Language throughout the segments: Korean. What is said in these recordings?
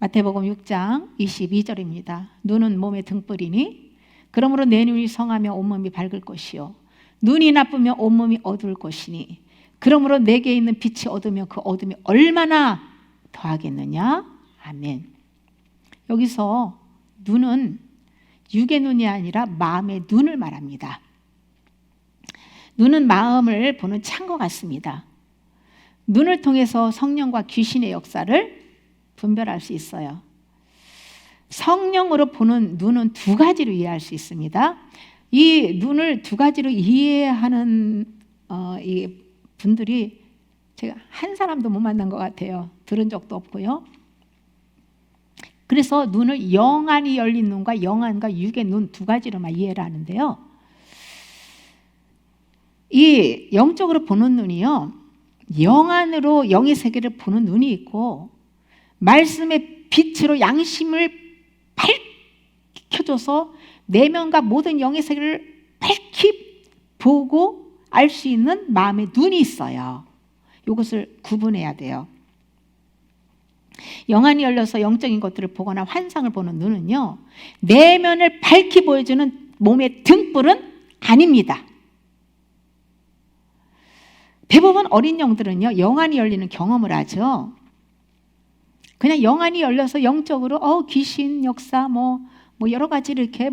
마태복음 6장 22절입니다. 눈은 몸의 등불이니 그러므로 내 눈이 성하며 온몸이 밝을 것이요 눈이 나쁘며 온몸이 어두울 것이니 그러므로 내게 있는 빛이 어두우면 그 어둠이 얼마나 더하겠느냐. 아멘. 여기서 눈은 육의 눈이 아니라 마음의 눈을 말합니다. 눈은 마음을 보는 창과 같습니다. 눈을 통해서 성령과 귀신의 역사를 분별할 수 있어요. 성령으로 보는 눈은 두 가지로 이해할 수 있습니다. 이 눈을 두 가지로 이해하는 이 분들이 제가 한 사람도 못 만난 것 같아요. 들은 적도 없고요. 그래서 눈을 영안이 열린 눈과 영안과 육의 눈 두 가지로만 이해를 하는데요. 이 영적으로 보는 눈이요, 영안으로 영의 세계를 보는 눈이 있고 말씀의 빛으로 양심을 밝혀줘서 내면과 모든 영의 세계를 밝히 보고 알 수 있는 마음의 눈이 있어요. 이것을 구분해야 돼요. 영안이 열려서 영적인 것들을 보거나 환상을 보는 눈은요, 내면을 밝히 보여주는 몸의 등불은 아닙니다. 대부분 어린 영들은요, 영안이 열리는 경험을 하죠. 그냥 영안이 열려서 영적으로 귀신 역사 뭐 여러 가지 이렇게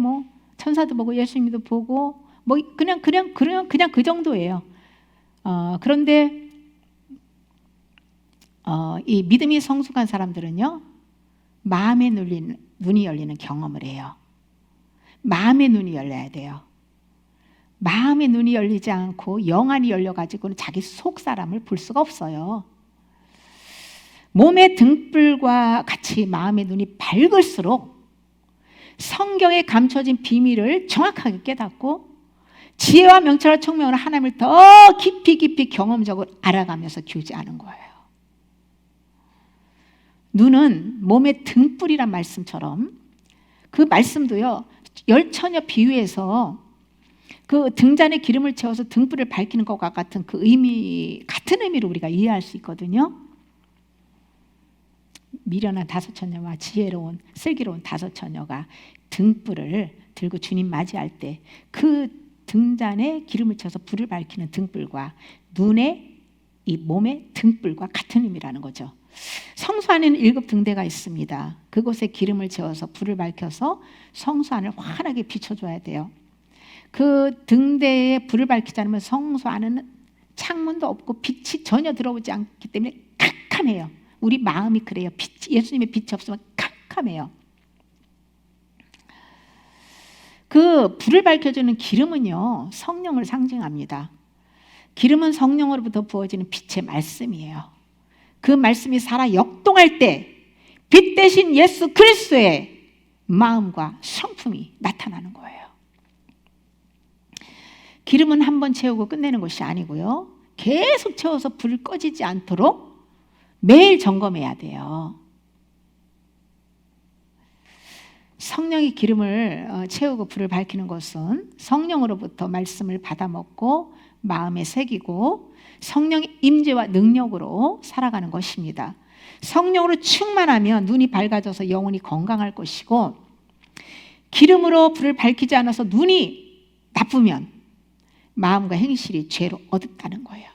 천사도 보고 예수님도 보고 그냥 그 정도예요. 그런데 이 믿음이 성숙한 사람들은요, 마음의 눈이 열리는 경험을 해요. 마음의 눈이 열려야 돼요. 마음의 눈이 열리지 않고 영안이 열려가지고는 자기 속 사람을 볼 수가 없어요. 몸의 등불과 같이 마음의 눈이 밝을수록 성경에 감춰진 비밀을 정확하게 깨닫고 지혜와 명철과 총명으로 하나님을 더 깊이 경험적으로 알아가면서 교제하는 거예요. 눈은 몸의 등불이란 말씀처럼 그 말씀도요, 열처녀 비유에서 그 등잔에 기름을 채워서 등불을 밝히는 것과 같은 그 의미, 같은 의미로 우리가 이해할 수 있거든요. 미련한 다섯 처녀와 지혜로운 슬기로운 다섯 처녀가 등불을 들고 주님 맞이할 때 그 등잔에 기름을 쳐서 불을 밝히는 등불과 눈의 이 몸의 등불과 같은 의미라는 거죠. 성소 안에는 7 등대가 있습니다. 그곳에 기름을 채워서 불을 밝혀서 성소 안을 환하게 비춰줘야 돼요. 그 등대에 불을 밝히지 않으면 성소 안에는 창문도 없고 빛이 전혀 들어오지 않기 때문에 캄캄해요. 우리 마음이 그래요. 예수님의 빛이 없으면 캄캄해요. 그 불을 밝혀주는 기름은요, 성령을 상징합니다. 기름은 성령으로부터 부어지는 빛의 말씀이에요. 그 말씀이 살아 역동할 때 빛 대신 예수 그리스도의 마음과 성품이 나타나는 거예요. 기름은 한 번 채우고 끝내는 것이 아니고요, 계속 채워서 불을 꺼지지 않도록 매일 점검해야 돼요. 성령이 기름을 채우고 불을 밝히는 것은 성령으로부터 말씀을 받아먹고 마음에 새기고 성령의 임재와 능력으로 살아가는 것입니다. 성령으로 충만하면 눈이 밝아져서 영혼이 건강할 것이고, 기름으로 불을 밝히지 않아서 눈이 나쁘면 마음과 행실이 죄로 어둡다는 거예요.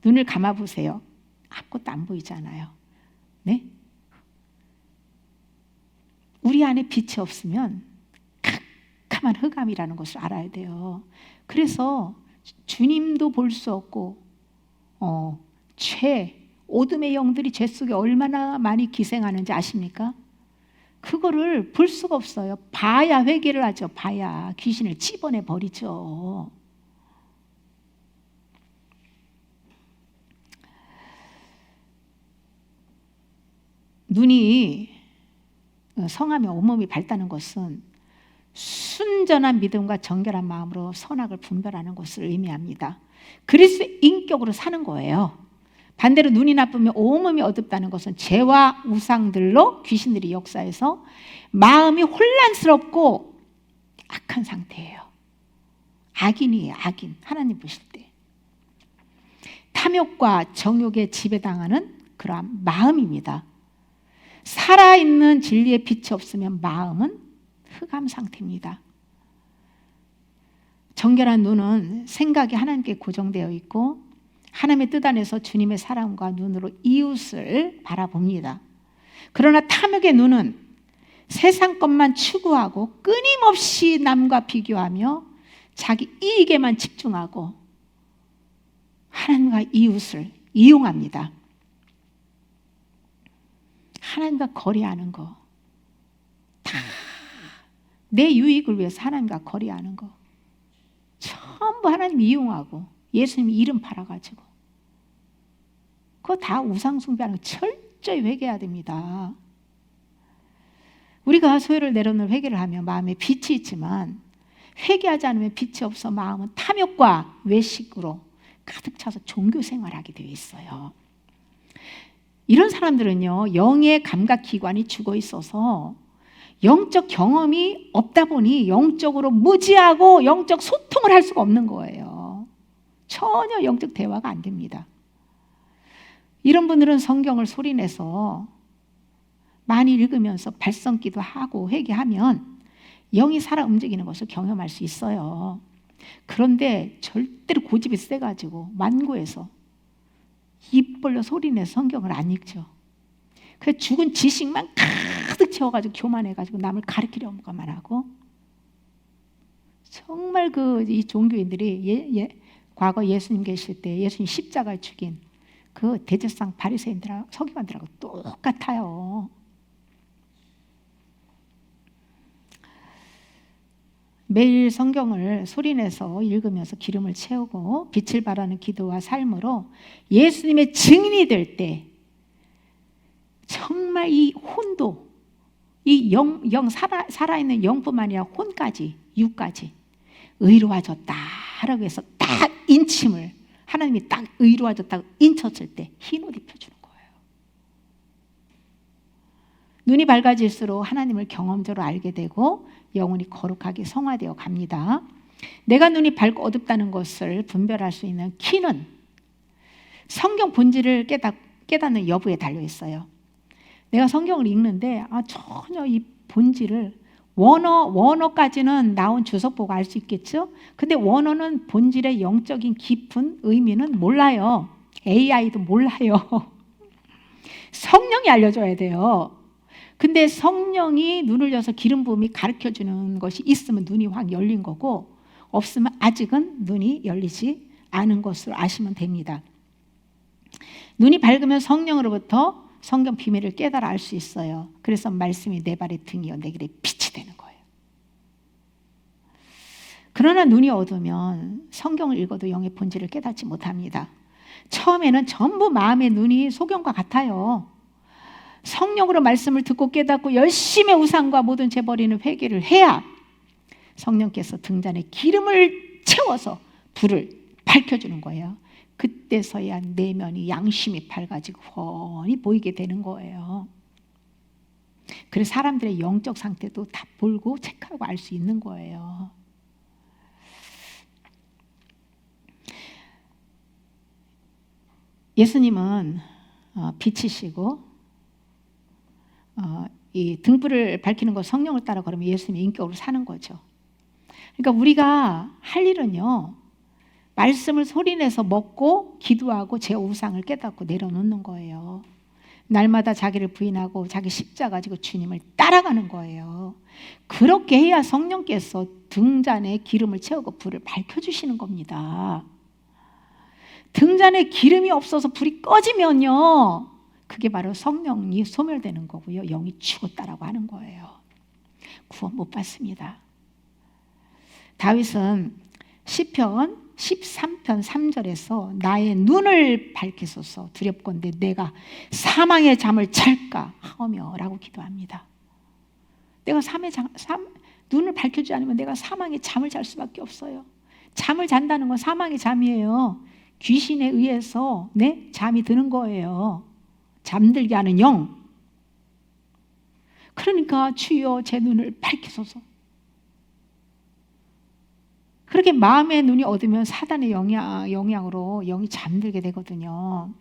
눈을 감아보세요. 아무것도 안 보이잖아요. 네? 우리 안에 빛이 없으면 캄캄한 흑암이라는 것을 알아야 돼요. 그래서 주님도 볼 수 없고 어둠의 영들이 죄 속에 얼마나 많이 기생하는지 아십니까? 그거를 볼 수가 없어요. 봐야 회개를 하죠. 봐야 귀신을 집어내 버리죠. 눈이 성하며 온몸이 밝다는 것은 순전한 믿음과 정결한 마음으로 선악을 분별하는 것을 의미합니다. 그리스도의 인격으로 사는 거예요. 반대로 눈이 나쁘면 온몸이 어둡다는 것은 죄와 우상들로 귀신들이 역사해서 마음이 혼란스럽고 악한 상태예요. 악인이에요. 악인. 하나님 보실 때 탐욕과 정욕에 지배당하는 그러한 마음입니다. 살아있는 진리의 빛이 없으면 마음은 흑암 상태입니다. 정결한 눈은 생각이 하나님께 고정되어 있고 하나님의 뜻 안에서 주님의 사랑과 눈으로 이웃을 바라봅니다. 그러나 탐욕의 눈은 세상 것만 추구하고 끊임없이 남과 비교하며 자기 이익에만 집중하고 하나님과 이웃을 이용합니다. 하나님과 거래하는 거, 다 내 유익을 위해서 하나님과 거래하는 거 전부 하나님 이용하고 예수님 이름 팔아가지고 그거 다 우상 숭배하는 거 철저히 회개해야 됩니다. 우리가 소유를 내려놓을 회개를 하면 마음에 빛이 있지만 회개하지 않으면 빛이 없어 마음은 탐욕과 외식으로 가득 차서 종교 생활하게 되어 있어요. 이런 사람들은요, 영의 감각기관이 죽어 있어서 영적 경험이 없다 보니 영적으로 무지하고 영적 소통을 할 수가 없는 거예요. 전혀 영적 대화가 안 됩니다. 이런 분들은 성경을 소리내서 많이 읽으면서 발성기도 하고 회개하면 영이 살아 움직이는 것을 경험할 수 있어요. 그런데 절대로 고집이 세가지고 완고해서 입 벌려 소리내서 성경을 안 읽죠. 그래서 죽은 지식만 가득 채워가지고 교만해가지고 남을 가르치려고만 하고 정말 이 종교인들이 과거 예수님 계실 때 예수님 십자가에 죽인 그 대제사장 바리새인들하고 서기관들하고 똑같아요. 매일 성경을 소리내서 읽으면서 기름을 채우고 빛을 발하는 기도와 삶으로 예수님의 증인이 될 때 정말 이 혼도 이 살아있는 영뿐만 아니라 혼까지 육까지 의로워졌다라고 해서 딱 인침을 하나님이 딱 의로워졌다고 인쳤을 때 흰 옷 입혀주는 거예요. 눈이 밝아질수록 하나님을 경험적으로 알게 되고 영혼이 거룩하게 성화되어 갑니다. 내가 눈이 밝고 어둡다는 것을 분별할 수 있는 키는 성경 본질을 깨닫는 여부에 달려 있어요. 내가 성경을 읽는데 전혀 이 본질을 원어까지는 나온 주석 보고 알 수 있겠죠? 근데 원어는 본질의 영적인 깊은 의미는 몰라요. AI도 몰라요. 성령이 알려줘야 돼요. 근데 성령이 눈을 여서 기름 부음이 가르쳐주는 것이 있으면 눈이 확 열린 거고 없으면 아직은 눈이 열리지 않은 것으로 아시면 됩니다. 눈이 밝으면 성령으로부터 성경 비밀을 깨달아 알 수 있어요. 그래서 말씀이 내 발의 등이요 내 길의 빛이 되는 거예요. 그러나 눈이 어두우면 성경을 읽어도 영의 본질을 깨닫지 못합니다. 처음에는 전부 마음의 눈이 소경과 같아요. 성령으로 말씀을 듣고 깨닫고 열심히 우상과 모든 재버리는 회개를 해야 성령께서 등잔에 기름을 채워서 불을 밝혀주는 거예요. 그때서야 내면이 양심이 밝아지고 훤히 보이게 되는 거예요. 그래서 사람들의 영적 상태도 다 보고 체크하고 알 수 있는 거예요. 예수님은 빛이시고 이 등불을 밝히는 것 성령을 따라 걸으면 예수님의 인격으로 사는 거죠. 그러니까 우리가 할 일은요, 말씀을 소리내서 먹고 기도하고 제 우상을 깨닫고 내려놓는 거예요. 날마다 자기를 부인하고 자기 십자가 가지고 주님을 따라가는 거예요. 그렇게 해야 성령께서 등잔에 기름을 채우고 불을 밝혀주시는 겁니다. 등잔에 기름이 없어서 불이 꺼지면요, 그게 바로 성령이 소멸되는 거고요, 영이 죽었다라고 하는 거예요. 구원 못 받습니다. 다윗은 시편 13편 3절에서 나의 눈을 밝히소서 두렵건대 내가 사망의 잠을 잘까 하며 라고 기도합니다. 내가 눈을 밝혀주지 않으면 내가 사망의 잠을 잘 수밖에 없어요. 잠을 잔다는 건 사망의 잠이에요. 귀신에 의해서 잠이 드는 거예요. 잠들게 하는 영. 그러니까 주여 제 눈을 밝히소서. 그렇게 마음의 눈이 어두면 사단의 영향으로 영이 잠들게 되거든요.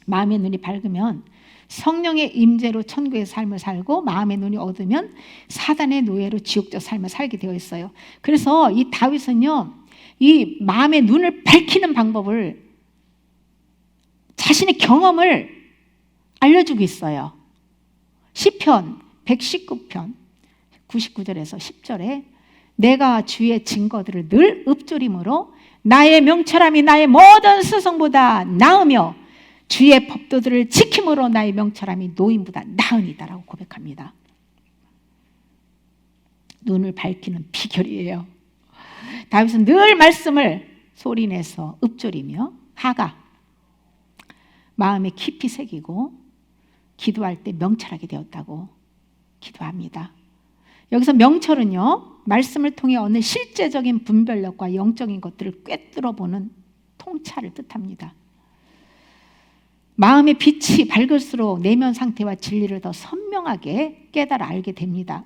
마음의 눈이 밝으면 성령의 임재로 천국의 삶을 살고, 마음의 눈이 어두면 사단의 노예로 지옥적 삶을 살게 되어 있어요. 그래서 이 다윗은요, 이 마음의 눈을 밝히는 방법을, 자신의 경험을 알려주고 있어요. 시편 119편 99절에서 10절에 내가 주의 증거들을 늘 읊조림으로 나의 명철함이 나의 모든 스승보다 나으며 주의 법도들을 지킴으로 나의 명철함이 노인보다 나으니다라고 고백합니다. 눈을 밝히는 비결이에요. 다윗은 늘 말씀을 소리내서 읊조리며 하가 마음에 깊이 새기고 기도할 때 명철하게 되었다고 기도합니다. 여기서 명철은요, 말씀을 통해 얻는 실제적인 분별력과 영적인 것들을 꿰뚫어보는 통찰을 뜻합니다. 마음의 빛이 밝을수록 내면 상태와 진리를 더 선명하게 깨달아 알게 됩니다.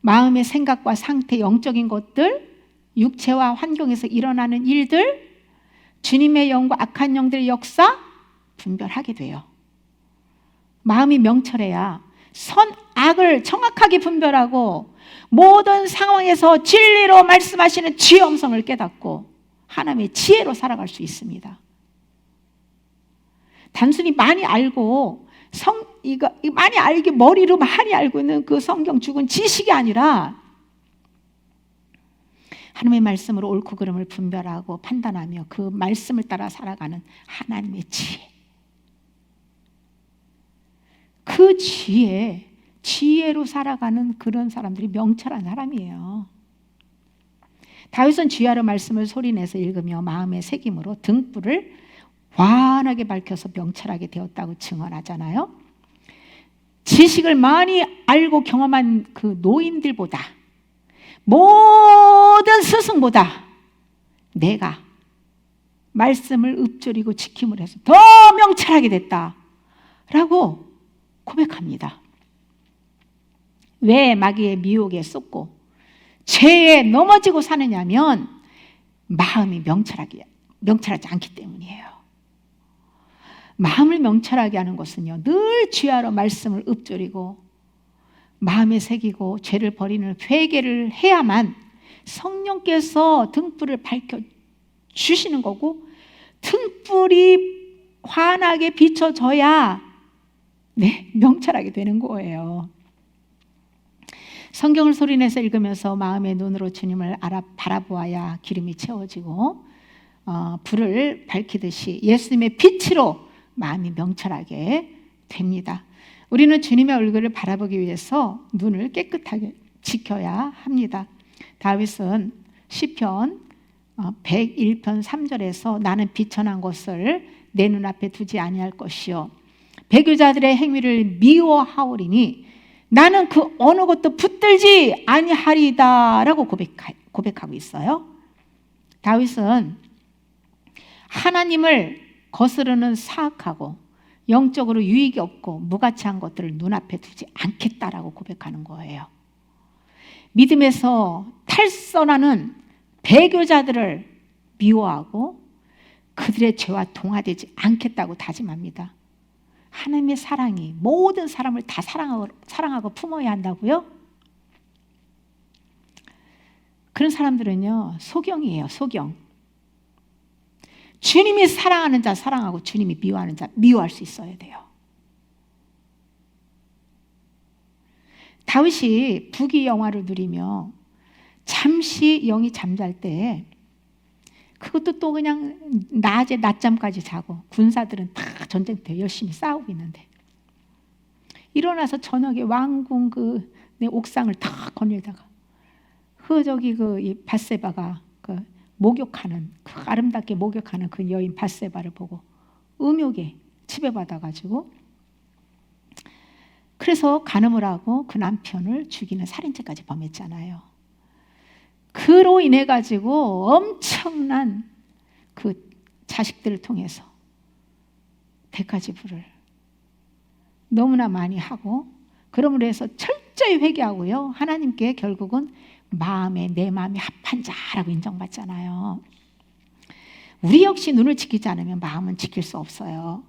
마음의 생각과 상태, 영적인 것들, 육체와 환경에서 일어나는 일들, 주님의 영과 악한 영들의 역사 분별하게 돼요. 마음이 명철해야 선악을 정확하게 분별하고 모든 상황에서 진리로 말씀하시는 주의 음성을 깨닫고 하나님의 지혜로 살아갈 수 있습니다. 단순히 많이 알고 많이 알게 머리로 많이 알고 있는 그 성경 죽은 지식이 아니라 하나님의 말씀으로 옳고 그름을 분별하고 판단하며 그 말씀을 따라 살아가는 하나님의 지혜. 그 지혜로 살아가는 그런 사람들이 명철한 사람이에요. 다윗은 주야로 말씀을 소리내서 읽으며 마음의 새김으로 등불을 환하게 밝혀서 명철하게 되었다고 증언하잖아요. 지식을 많이 알고 경험한 그 노인들보다, 모든 스승보다 내가 말씀을 읊조리고 지킴을 해서 더 명철하게 됐다라고 고백합니다. 왜 마귀의 미혹에 쏟고 죄에 넘어지고 사느냐면 마음이 명철하지 않기 때문이에요. 마음을 명철하게 하는 것은요, 늘 주야로 말씀을 읊조리고 마음에 새기고 죄를 버리는 회개를 해야만 성령께서 등불을 밝혀주시는 거고, 등불이 환하게 비춰져야 명철하게 되는 거예요. 성경을 소리내서 읽으면서 마음의 눈으로 주님을 바라보아야 기름이 채워지고 불을 밝히듯이 예수님의 빛으로 마음이 명철하게 됩니다. 우리는 주님의 얼굴을 바라보기 위해서 눈을 깨끗하게 지켜야 합니다. 다윗은 시편 101편 3절에서 나는 비천한 것을 내 눈앞에 두지 아니할 것이요 배교자들의 행위를 미워하오리니 나는 그 어느 것도 붙들지 아니하리다 라고 고백하고 있어요. 다윗은 하나님을 거스르는 사악하고 영적으로 유익이 없고 무가치한 것들을 눈앞에 두지 않겠다라고 고백하는 거예요. 믿음에서 탈선하는 배교자들을 미워하고 그들의 죄와 동화되지 않겠다고 다짐합니다. 하나님의 사랑이 모든 사람을 다 사랑하고 품어야 한다고요? 그런 사람들은요, 소경이에요. 소경. 주님이 사랑하는 자 사랑하고 주님이 미워하는 자 미워할 수 있어야 돼요. 다윗이 부귀영화를 누리며 잠시 영이 잠잘 때 그것도 또 그냥 낮에 낮잠까지 자고 군사들은 다 전쟁터에 열심히 싸우고 있는데 일어나서 저녁에 왕궁 내 옥상을 다 거닐다가 이 밧세바가 목욕하는 아름답게 목욕하는 그 여인 밧세바를 보고 음욕에 지배받아가지고 그래서 간음을 하고 그 남편을 죽이는 살인죄까지 범했잖아요. 그로 인해 가지고 엄청난 그 자식들을 통해서 대가지불을 너무나 많이 하고 그러므로 해서 철저히 회개하고요. 하나님께 결국은 내 마음이 합한 자라고 인정받잖아요. 우리 역시 눈을 지키지 않으면 마음은 지킬 수 없어요.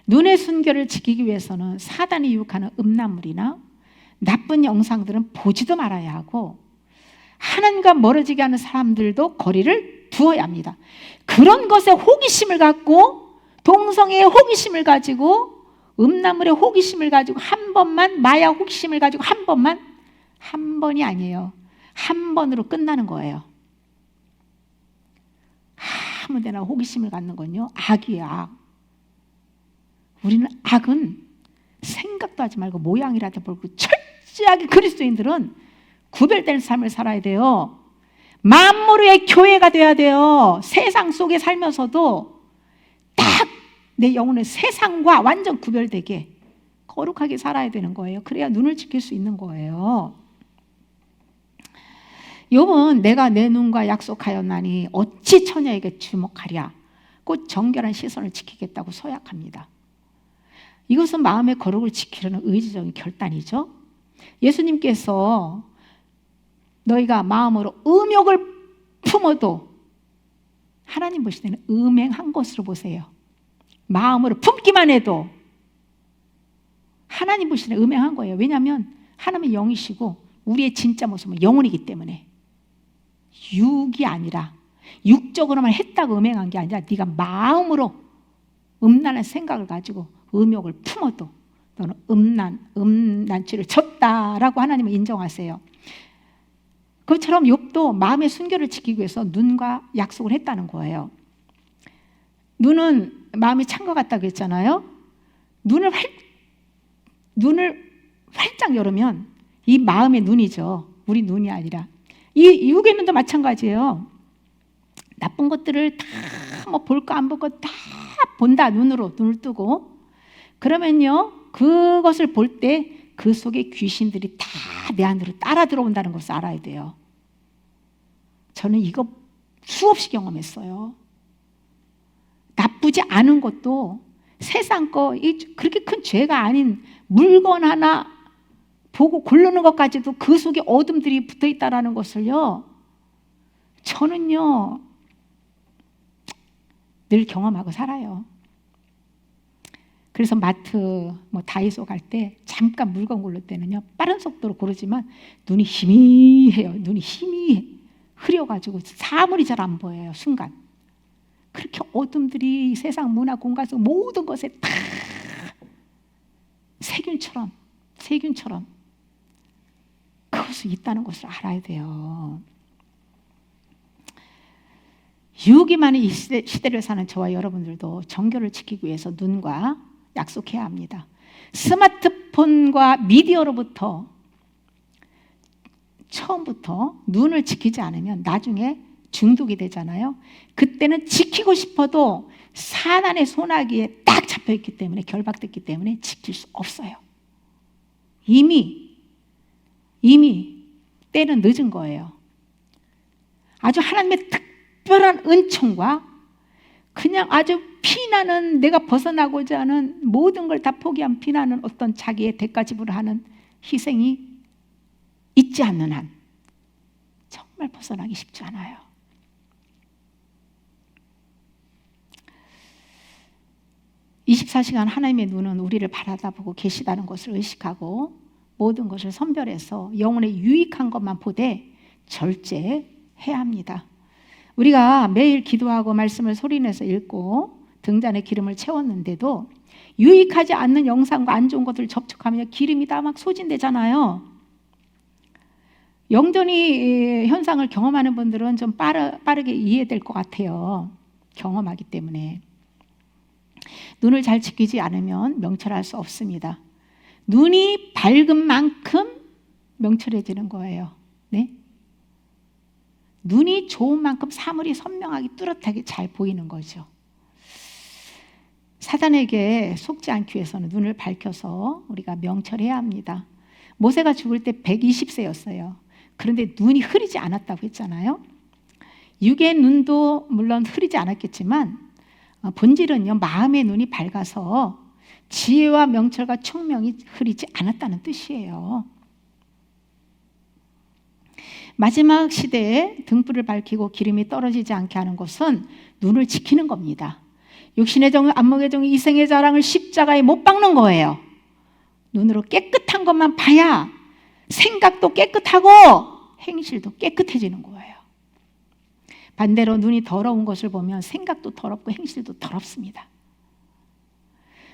눈의 순결을 지키기 위해서는 사단이 유혹하는 음란물이나 나쁜 영상들은 보지도 말아야 하고 하나님과 멀어지게 하는 사람들도 거리를 두어야 합니다. 그런 것에 호기심을 갖고 동성애에 호기심을 가지고 음란물에 호기심을 가지고 한 번만 마약 호기심을 가지고 한 번이 아니에요. 한 번으로 끝나는 거예요. 아무 데나 호기심을 갖는 건요 악이에요. 악. 우리는 악은 생각도 하지 말고 모양이라도 보고 철저하게 그리스도인들은 구별된 삶을 살아야 돼요. 만물의 교회가 돼야 돼요. 세상 속에 살면서도 딱 내 영혼의 세상과 완전 구별되게 거룩하게 살아야 되는 거예요. 그래야 눈을 지킬 수 있는 거예요. 욥은 내가 내 눈과 약속하였나니 어찌 처녀에게 주목하랴. 곧 정결한 시선을 지키겠다고 서약합니다. 이것은 마음의 거룩을 지키려는 의지적인 결단이죠. 예수님께서 너희가 마음으로 음욕을 품어도 하나님 보실 때는 음행한 것으로 보세요. 마음으로 품기만 해도 하나님 보실 때는 음행한 거예요. 왜냐하면 하나님은 영이시고 우리의 진짜 모습은 영혼이기 때문에 육이 아니라 육적으로만 했다고 음행한 게 아니라 네가 마음으로 음란한 생각을 가지고 음욕을 품어도 너는 음란죄를 졌다라고 하나님은 인정하세요. 그것처럼 욥도 마음의 순결을 지키기 위해서 눈과 약속을 했다는 거예요. 눈은 마음이 찬 것 같다고 했잖아요. 눈을 활짝 열으면 이 마음의 눈이죠. 우리 눈이 아니라 이 육의 눈도 마찬가지예요. 나쁜 것들을 다 뭐 볼까 안 볼까 다 본다. 눈을 뜨고 그러면요 그것을 볼 때 그 속에 귀신들이 다 내 안으로 따라 들어온다는 것을 알아야 돼요. 저는 이거 수없이 경험했어요. 나쁘지 않은 것도 세상 거 그렇게 큰 죄가 아닌 물건 하나 보고 고르는 것까지도 그 속에 어둠들이 붙어 있다는 것을요 저는요 늘 경험하고 살아요. 그래서 마트 다이소 갈 때 잠깐 물건 고를 때는요 빠른 속도로 고르지만 눈이 희미해요. 눈이 희미해 흐려가지고 사물이 잘 안 보여요. 순간 그렇게 어둠들이 세상 문화 공간 속 모든 것에 다 세균처럼 그것이 있다는 것을 알아야 돼요. 유혹이 많은 이 시대를 사는 저와 여러분들도 정결을 지키기 위해서 눈과 약속해야 합니다. 스마트폰과 미디어로부터 처음부터 눈을 지키지 않으면 나중에 중독이 되잖아요. 그때는 지키고 싶어도 사단의 소나기에 딱 잡혀있기 때문에 결박됐기 때문에 지킬 수 없어요. 이미 때는 늦은 거예요. 아주 하나님의 특별한 은총과 그냥 아주 피나는 내가 벗어나고자 하는 모든 걸 다 포기한 피나는 어떤 자기의 대가지불을 하는 희생이 있지 않는 한 정말 벗어나기 쉽지 않아요. (24시간) 하나님의 눈은 우리를 바라다보고 계시다는 것을 의식하고 모든 것을 선별해서 영혼에 유익한 것만 보되 절제해야 합니다. 우리가 매일 기도하고 말씀을 소리내서 읽고 등잔에 기름을 채웠는데도 유익하지 않는 영상과 안 좋은 것들을 접촉하면 기름이 다 막 소진되잖아요. 영전이 현상을 경험하는 분들은 좀 빠르게 이해될 것 같아요. 경험하기 때문에. 눈을 잘 지키지 않으면 명철할 수 없습니다. 눈이 밝은 만큼 명철해지는 거예요. 네? 눈이 좋은 만큼 사물이 선명하게 뚜렷하게 잘 보이는 거죠. 사단에게 속지 않기 위해서는 눈을 밝혀서 우리가 명철해야 합니다. 모세가 죽을 때 120세였어요. 그런데 눈이 흐리지 않았다고 했잖아요. 육의 눈도 물론 흐리지 않았겠지만 본질은요 마음의 눈이 밝아서 지혜와 명철과 총명이 흐리지 않았다는 뜻이에요. 마지막 시대에 등불을 밝히고 기름이 떨어지지 않게 하는 것은 눈을 지키는 겁니다. 육신의 정, 안목의 정, 이생의 자랑을 십자가에 못 박는 거예요. 눈으로 깨끗한 것만 봐야 생각도 깨끗하고 행실도 깨끗해지는 거예요. 반대로 눈이 더러운 것을 보면 생각도 더럽고 행실도 더럽습니다.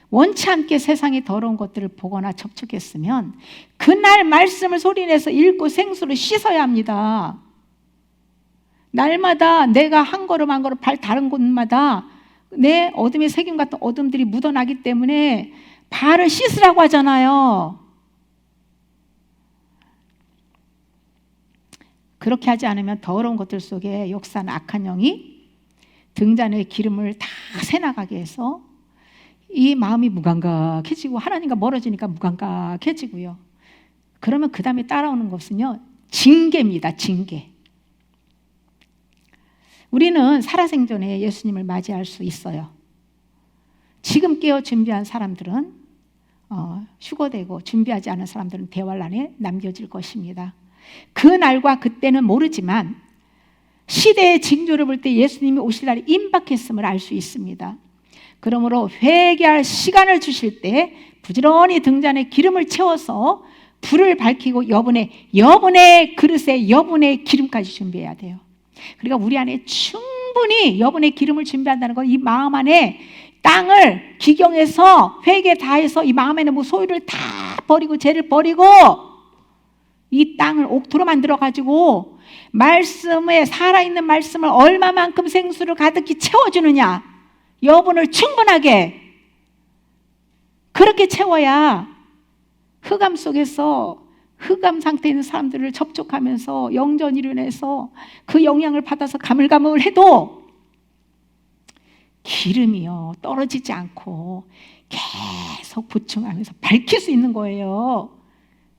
원치 않게 세상의 더러운 것들을 보거나 접촉했으면 그날 말씀을 소리내서 읽고 생수로 씻어야 합니다. 날마다 내가 한 걸음 한 걸음 발 다른 곳마다 내 어둠의 새김 같은 어둠들이 묻어나기 때문에 발을 씻으라고 하잖아요. 그렇게 하지 않으면 더러운 것들 속에 역사는 악한 영이 등잔의 기름을 다 새나가게 해서 이 마음이 무감각해지고 하나님과 멀어지니까 무감각해지고요. 그러면 그 다음에 따라오는 것은요, 징계입니다. 징계. 우리는 살아생전에 예수님을 맞이할 수 있어요. 지금 깨어 준비한 사람들은 휴거되고 준비하지 않은 사람들은 대환란에 남겨질 것입니다. 그 날과 그때는 모르지만 시대의 징조를 볼 때 예수님이 오실 날이 임박했음을 알 수 있습니다. 그러므로 회개할 시간을 주실 때 부지런히 등잔에 기름을 채워서 불을 밝히고 여분의 그릇에 여분의 기름까지 준비해야 돼요. 그러니까 우리 안에 충분히 여분의 기름을 준비한다는 건 이 마음 안에 땅을 기경해서 회개 다해서 이 마음에는 뭐 소유를 다 버리고 죄를 버리고 이 땅을 옥토로 만들어 가지고 말씀에 살아있는 말씀을 얼마만큼 생수를 가득히 채워주느냐, 여분을 충분하게 그렇게 채워야 흑암 속에서 흑암 상태에 있는 사람들을 접촉하면서 영전 이룬해서 그 영향을 받아서 가물가물해도 기름이요 떨어지지 않고 계속 보충하면서 밝힐 수 있는 거예요.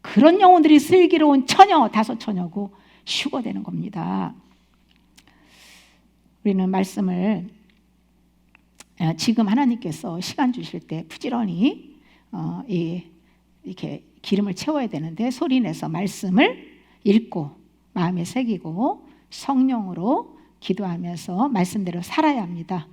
그런 영혼들이 슬기로운 처녀, 다섯 처녀고 휴거되는 겁니다. 우리는 말씀을 지금 하나님께서 시간 주실 때 부지런히 이렇게 기름을 채워야 되는데 소리내서 말씀을 읽고 마음에 새기고 성령으로 기도하면서 말씀대로 살아야 합니다.